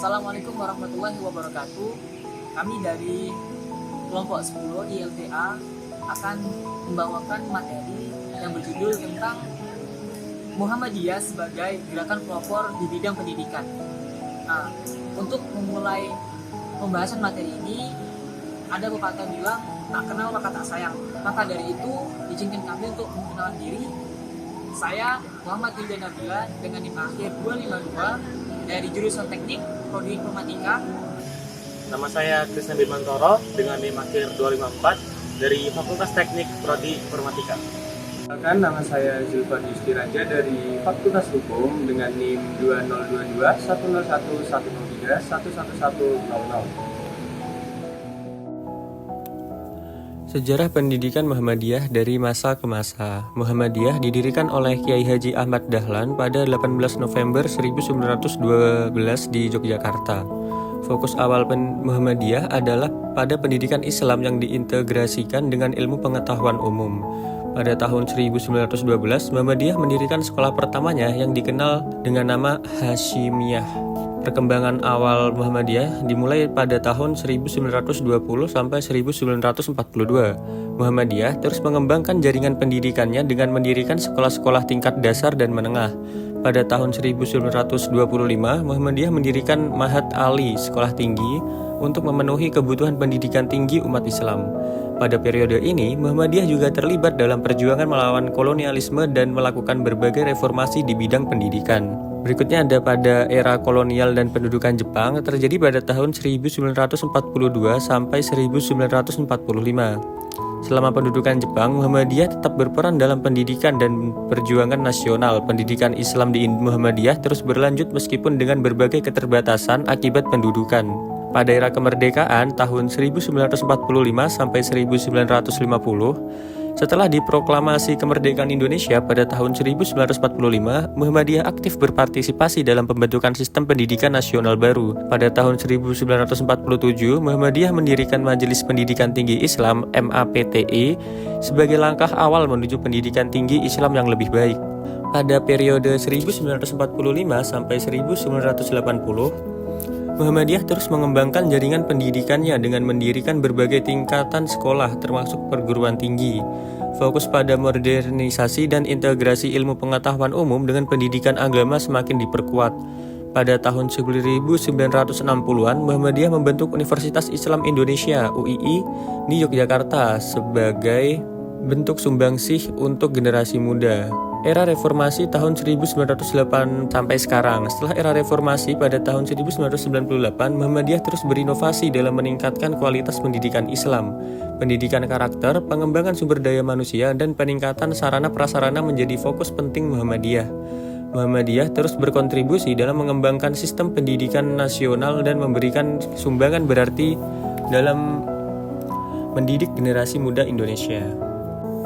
Assalamualaikum warahmatullahi wabarakatuh. Kami dari kelompok 10 ILTA akan membawakan materi yang berjudul tentang Muhammadiyah sebagai gerakan pelopor di bidang pendidikan. Nah, untuk memulai pembahasan materi ini, ada pepatah bilang tak kenal maka tak sayang. Maka dari itu, izinkan kami untuk mengenalkan diri. Saya Muhammad Hilda Nabila dengan NIM akhir 252 dari jurusan Teknik Prodi Informatika. Nama saya Krisna Bimantoro dengan NIM akhir 254 dari Fakultas Teknik Prodi Informatika. Nama saya Zulfan Yustiraja dari Fakultas Hukum dengan NIM 2022 101 103 11100. Sejarah pendidikan Muhammadiyah dari masa ke masa. Muhammadiyah didirikan oleh Kiai Haji Ahmad Dahlan pada 18 November 1912 di Yogyakarta. Fokus awal Muhammadiyah adalah pada pendidikan Islam yang diintegrasikan dengan ilmu pengetahuan umum. Pada tahun 1912, Muhammadiyah mendirikan sekolah pertamanya yang dikenal dengan nama Hasyimiyah. Perkembangan awal Muhammadiyah dimulai pada tahun 1920 sampai 1942. Muhammadiyah terus mengembangkan jaringan pendidikannya dengan mendirikan sekolah-sekolah tingkat dasar dan menengah. Pada tahun 1925, Muhammadiyah mendirikan Mahat Ali, sekolah tinggi, untuk memenuhi kebutuhan pendidikan tinggi umat Islam. Pada periode ini, Muhammadiyah juga terlibat dalam perjuangan melawan kolonialisme dan melakukan berbagai reformasi di bidang pendidikan. Berikutnya ada pada era kolonial dan pendudukan Jepang terjadi pada tahun 1942 sampai 1945. Selama pendudukan Jepang, Muhammadiyah tetap berperan dalam pendidikan dan perjuangan nasional. Pendidikan Islam di Muhammadiyah terus berlanjut meskipun dengan berbagai keterbatasan akibat pendudukan. Pada era kemerdekaan tahun 1945 sampai 1950, setelah diproklamasi kemerdekaan Indonesia pada tahun 1945, Muhammadiyah aktif berpartisipasi dalam pembentukan sistem pendidikan nasional baru. Pada tahun 1947, Muhammadiyah mendirikan Majelis Pendidikan Tinggi Islam (MAPTI) sebagai langkah awal menuju pendidikan tinggi Islam yang lebih baik. Pada periode 1945 sampai 1980, Muhammadiyah terus mengembangkan jaringan pendidikannya dengan mendirikan berbagai tingkatan sekolah termasuk perguruan tinggi. Fokus pada modernisasi dan integrasi ilmu pengetahuan umum dengan pendidikan agama semakin diperkuat. Pada tahun 1960-an, Muhammadiyah membentuk Universitas Islam Indonesia (UII) di Yogyakarta sebagai bentuk sumbangsih untuk generasi muda. Era reformasi tahun 1908 sampai sekarang. Setelah era reformasi pada tahun 1998, Muhammadiyah terus berinovasi dalam meningkatkan kualitas pendidikan Islam, pendidikan karakter, pengembangan sumber daya manusia, dan peningkatan sarana prasarana menjadi fokus penting Muhammadiyah. Muhammadiyah terus berkontribusi dalam mengembangkan sistem pendidikan nasional dan memberikan sumbangan berarti dalam mendidik generasi muda Indonesia.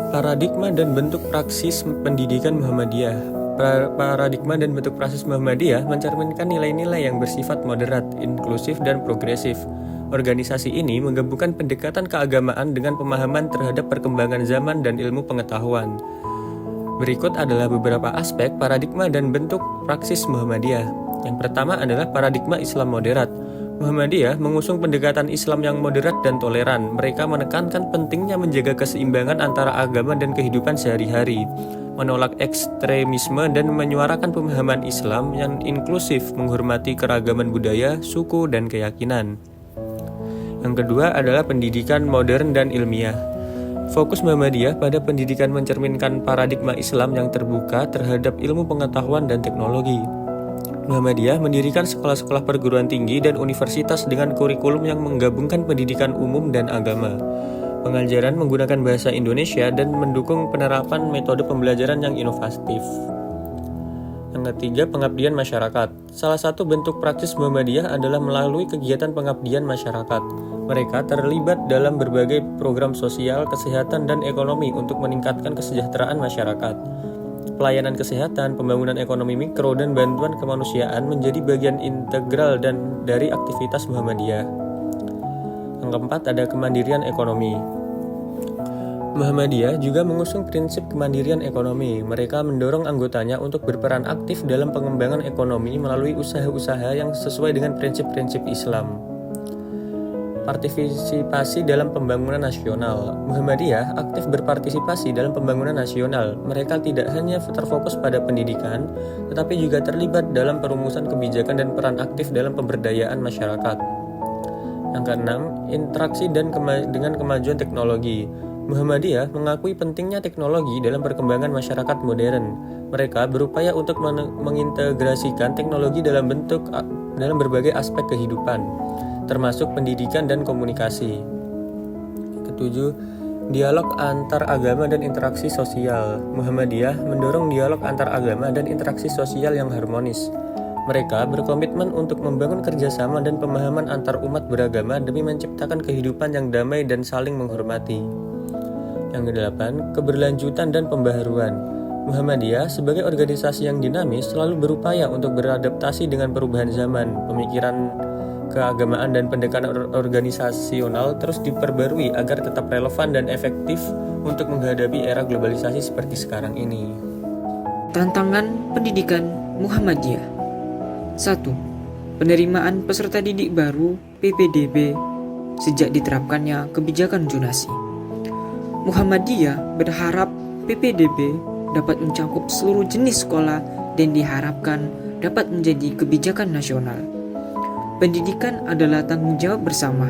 Paradigma dan bentuk praksis pendidikan Muhammadiyah. Paradigma dan bentuk praksis Muhammadiyah mencerminkan nilai-nilai yang bersifat moderat, inklusif, dan progresif. Organisasi ini menggabungkan pendekatan keagamaan dengan pemahaman terhadap perkembangan zaman dan ilmu pengetahuan. Berikut adalah beberapa aspek paradigma dan bentuk praksis Muhammadiyah. Yang pertama adalah paradigma Islam moderat. Muhammadiyah mengusung pendekatan Islam yang moderat dan toleran. Mereka menekankan pentingnya menjaga keseimbangan antara agama dan kehidupan sehari-hari, menolak ekstremisme dan menyuarakan pemahaman Islam yang inklusif, menghormati keragaman budaya, suku, dan keyakinan. Yang kedua adalah pendidikan modern dan ilmiah. Fokus Muhammadiyah pada pendidikan mencerminkan paradigma Islam yang terbuka terhadap ilmu pengetahuan dan teknologi. Muhammadiyah mendirikan sekolah-sekolah perguruan tinggi dan universitas dengan kurikulum yang menggabungkan pendidikan umum dan agama. Pengajaran menggunakan bahasa Indonesia dan mendukung penerapan metode pembelajaran yang inovatif. Yang ketiga, pengabdian masyarakat. Salah satu bentuk praktis Muhammadiyah adalah melalui kegiatan pengabdian masyarakat. Mereka terlibat dalam berbagai program sosial, kesehatan, dan ekonomi untuk meningkatkan kesejahteraan masyarakat. Pelayanan kesehatan, pembangunan ekonomi mikro, dan bantuan kemanusiaan menjadi bagian integral dan dari aktivitas Muhammadiyah. Yang keempat ada kemandirian ekonomi. Muhammadiyah juga mengusung prinsip kemandirian ekonomi. Mereka mendorong anggotanya untuk berperan aktif dalam pengembangan ekonomi melalui usaha-usaha yang sesuai dengan prinsip-prinsip Islam. Partisipasi dalam pembangunan nasional. Muhammadiyah aktif berpartisipasi dalam pembangunan nasional. Mereka tidak hanya terfokus pada pendidikan, tetapi juga terlibat dalam perumusan kebijakan dan peran aktif dalam pemberdayaan masyarakat. Yang keenam, interaksi dengan kemajuan teknologi. Muhammadiyah mengakui pentingnya teknologi dalam perkembangan masyarakat modern. Mereka berupaya untuk mengintegrasikan teknologi dalam berbagai aspek kehidupan, termasuk pendidikan dan komunikasi. Ketujuh, dialog antar agama dan interaksi sosial. Muhammadiyah mendorong dialog antar agama dan interaksi sosial yang harmonis. Mereka berkomitmen untuk membangun kerjasama dan pemahaman antar umat beragama demi menciptakan kehidupan yang damai dan saling menghormati. Yang kedelapan, keberlanjutan dan pembaharuan. Muhammadiyah sebagai organisasi yang dinamis selalu berupaya untuk beradaptasi dengan perubahan zaman. Pemikiran keagamaan dan pendekatan organisasional terus diperbarui agar tetap relevan dan efektif untuk menghadapi era globalisasi seperti sekarang ini. Tantangan pendidikan Muhammadiyah. 1. Penerimaan peserta didik baru (PPDB) sejak diterapkannya kebijakan zonasi. Muhammadiyah berharap PPDB dapat mencakup seluruh jenis sekolah dan diharapkan dapat menjadi kebijakan nasional. Pendidikan adalah tanggung jawab bersama,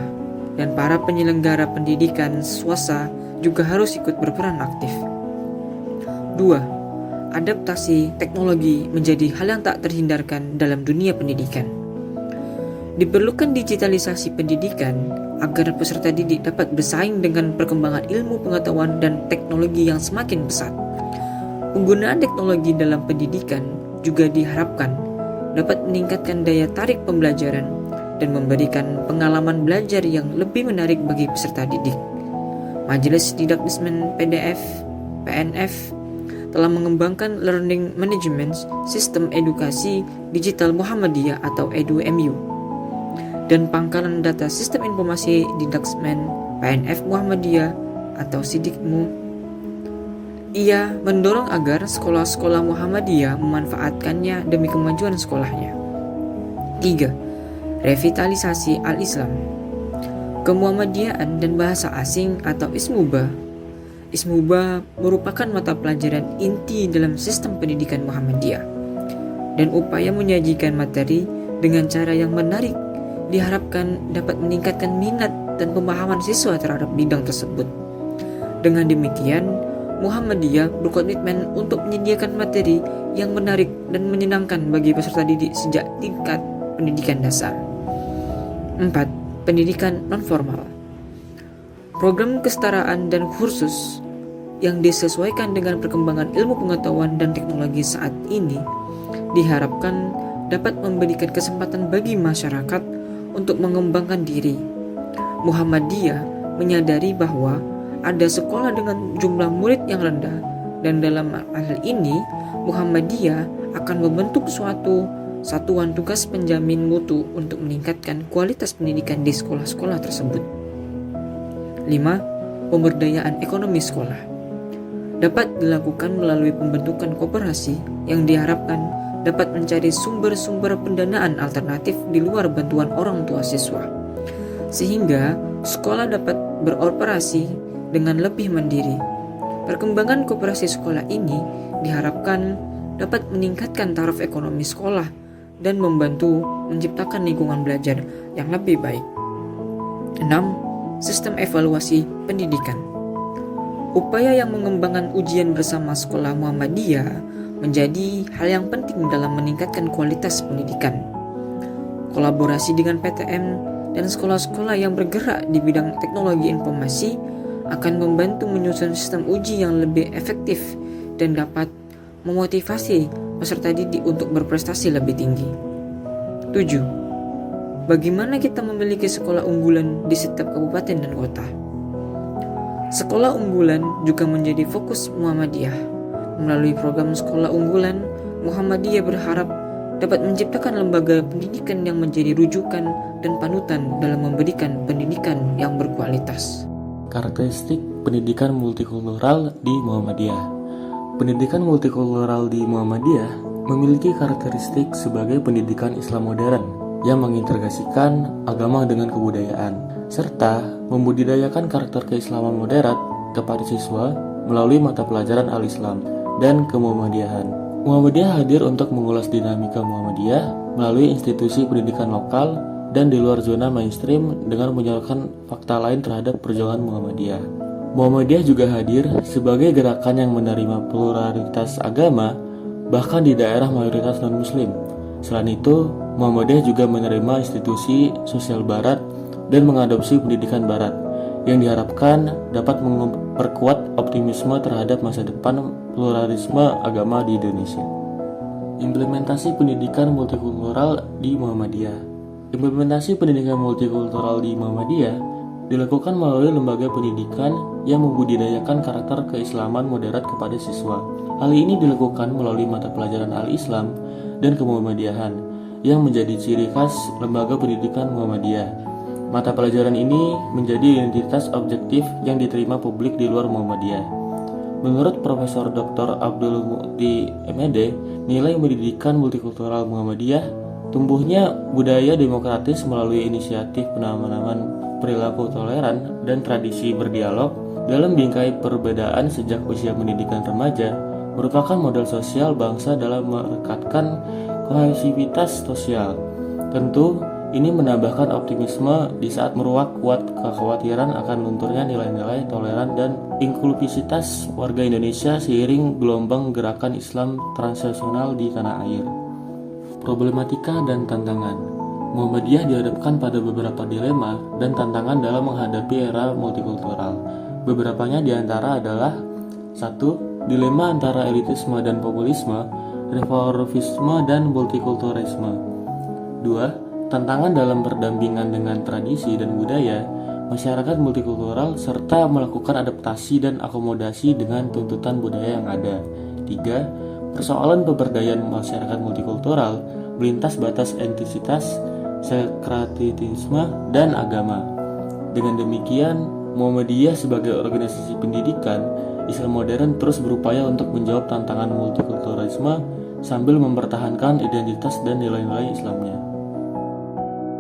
dan para penyelenggara pendidikan swasta juga harus ikut berperan aktif. 2. Adaptasi teknologi menjadi hal yang tak terhindarkan dalam dunia pendidikan. Diperlukan digitalisasi pendidikan agar peserta didik dapat bersaing dengan perkembangan ilmu pengetahuan dan teknologi yang semakin pesat. Penggunaan teknologi dalam pendidikan juga diharapkan dapat meningkatkan daya tarik pembelajaran dan memberikan pengalaman belajar yang lebih menarik bagi peserta didik. Majelis Didaktismen PDF (PNF) telah mengembangkan Learning Management Sistem Edukasi Digital Muhammadiyah atau EduMU dan Pangkalan Data Sistem Informasi Didaktismen PNF Muhammadiyah atau SIDIKMU. Ia mendorong agar sekolah-sekolah Muhammadiyah memanfaatkannya demi kemajuan sekolahnya. 3. Revitalisasi Al-Islam. Kemuhammadiyaan dan bahasa asing atau ISMUBA. ISMUBA merupakan mata pelajaran inti dalam sistem pendidikan Muhammadiyah, dan upaya menyajikan materi dengan cara yang menarik diharapkan dapat meningkatkan minat dan pemahaman siswa terhadap bidang tersebut. Dengan demikian, Muhammadiyah berkomitmen untuk menyediakan materi yang menarik dan menyenangkan bagi peserta didik sejak tingkat pendidikan dasar. 4. Pendidikan nonformal. Program kesetaraan dan kursus yang disesuaikan dengan perkembangan ilmu pengetahuan dan teknologi saat ini diharapkan dapat memberikan kesempatan bagi masyarakat untuk mengembangkan diri. Muhammadiyah menyadari bahwa ada sekolah dengan jumlah murid yang rendah, dan dalam hal ini Muhammadiyah akan membentuk suatu satuan tugas penjamin mutu untuk meningkatkan kualitas pendidikan di sekolah-sekolah tersebut. 5. Pemberdayaan ekonomi sekolah dapat dilakukan melalui pembentukan koperasi yang diharapkan dapat mencari sumber-sumber pendanaan alternatif di luar bantuan orang tua siswa, sehingga sekolah dapat beroperasi dengan lebih mandiri. Perkembangan koperasi sekolah ini diharapkan dapat meningkatkan taraf ekonomi sekolah dan membantu menciptakan lingkungan belajar yang lebih baik. 6. Sistem evaluasi pendidikan. Upaya yang mengembangkan ujian bersama sekolah Muhammadiyah menjadi hal yang penting dalam meningkatkan kualitas pendidikan. Kolaborasi dengan PTN dan sekolah-sekolah yang bergerak di bidang teknologi informasi akan membantu menyusun sistem uji yang lebih efektif dan dapat memotivasi peserta didik untuk berprestasi lebih tinggi. 7. Bagaimana kita memiliki sekolah unggulan di setiap kabupaten dan kota? Sekolah unggulan juga menjadi fokus Muhammadiyah. Melalui program sekolah unggulan, Muhammadiyah berharap dapat menciptakan lembaga pendidikan yang menjadi rujukan dan panutan dalam memberikan pendidikan yang berkualitas. karakteristik pendidikan multikultural di Muhammadiyah. Pendidikan multikultural di Muhammadiyah memiliki karakteristik sebagai pendidikan Islam modern yang mengintegrasikan agama dengan kebudayaan, serta membudidayakan karakter keislaman moderat kepada siswa melalui mata pelajaran Al-Islam dan kemuhammadiyahan. Muhammadiyah hadir untuk mengulas dinamika Muhammadiyah melalui institusi pendidikan lokal dan di luar zona mainstream dengan menyorotkan fakta lain terhadap perjuangan Muhammadiyah. Muhammadiyah juga hadir sebagai gerakan yang menerima pluralitas agama bahkan di daerah mayoritas non-muslim. Selain itu, Muhammadiyah juga menerima institusi sosial barat dan mengadopsi pendidikan barat yang diharapkan dapat memperkuat optimisme terhadap masa depan pluralisme agama di Indonesia. Implementasi pendidikan multikultural di Muhammadiyah. Implementasi pendidikan multikultural di Muhammadiyah dilakukan melalui lembaga pendidikan yang membudidayakan karakter keislaman moderat kepada siswa. Hal ini dilakukan melalui mata pelajaran Al-Islam dan kemuhammadiyahan yang menjadi ciri khas lembaga pendidikan Muhammadiyah. Mata pelajaran ini menjadi identitas objektif yang diterima publik di luar Muhammadiyah. Menurut Profesor Dr. Abdul Mu'ti M.Ed, nilai pendidikan multikultural Muhammadiyah tumbuhnya budaya demokratis melalui inisiatif penanaman perilaku toleran dan tradisi berdialog dalam bingkai perbedaan sejak usia pendidikan remaja merupakan model sosial bangsa dalam merekatkan kohesivitas sosial. Tentu, ini menambahkan optimisme di saat meruak kuat kekhawatiran akan lunturnya nilai-nilai toleran dan inklusivitas warga Indonesia seiring gelombang gerakan Islam transnasional di tanah air. Problematika dan tantangan. Muhammadiyah dihadapkan pada beberapa dilema dan tantangan dalam menghadapi era multikultural. Beberapanya diantara adalah 1. Dilema antara elitisme dan populisme, reformisme dan multikulturalisme. 2. Tantangan dalam berdampingan dengan tradisi dan budaya, masyarakat multikultural serta melakukan adaptasi dan akomodasi dengan tuntutan budaya yang ada. 3. Persoalan pemberdayaan masyarakat multikultural melintas batas etnisitas, sekretitisme, dan agama. Dengan demikian, Muhammadiyah sebagai organisasi pendidikan Islam modern terus berupaya untuk menjawab tantangan multikulturalisme sambil mempertahankan identitas dan nilai-nilai Islamnya.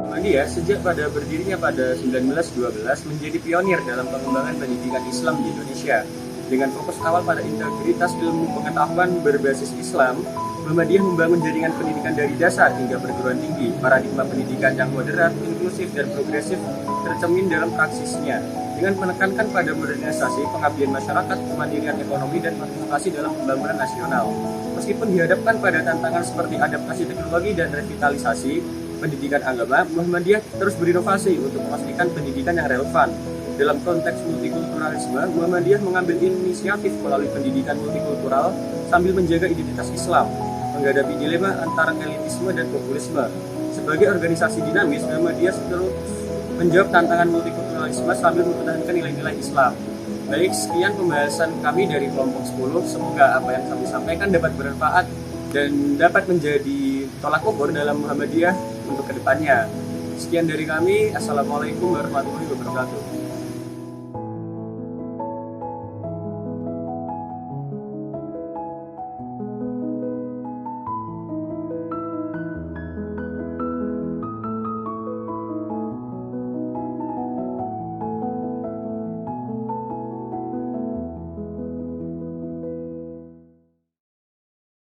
Muhammadiyah sejak pada berdirinya pada 1912 menjadi pionir dalam pengembangan pendidikan Islam di Indonesia. Dengan fokus awal pada integritas ilmu pengetahuan berbasis Islam, Muhammadiyah membangun jaringan pendidikan dari dasar hingga perguruan tinggi. Paradigma pendidikan yang moderat, inklusif, dan progresif tercermin dalam praksisnya, dengan menekankan pada modernisasi, pengabdian masyarakat, kemandirian ekonomi, dan partisipasi dalam pembangunan nasional. Meskipun dihadapkan pada tantangan seperti adaptasi teknologi dan revitalisasi pendidikan agama, Muhammadiyah terus berinovasi untuk memastikan pendidikan yang relevan. Dalam konteks multikulturalisme, Muhammadiyah mengambil inisiatif melalui pendidikan multikultural sambil menjaga identitas Islam, menghadapi dilema antara elitisme dan populisme. Sebagai organisasi dinamis, Muhammadiyah terus menjawab tantangan multikulturalisme sambil mempertahankan nilai-nilai Islam. Baik, sekian pembahasan kami dari kelompok 10. Semoga apa yang kami sampaikan dapat bermanfaat dan dapat menjadi tolak ukur dalam Muhammadiyah untuk kedepannya. Sekian dari kami. Assalamualaikum warahmatullahi wabarakatuh.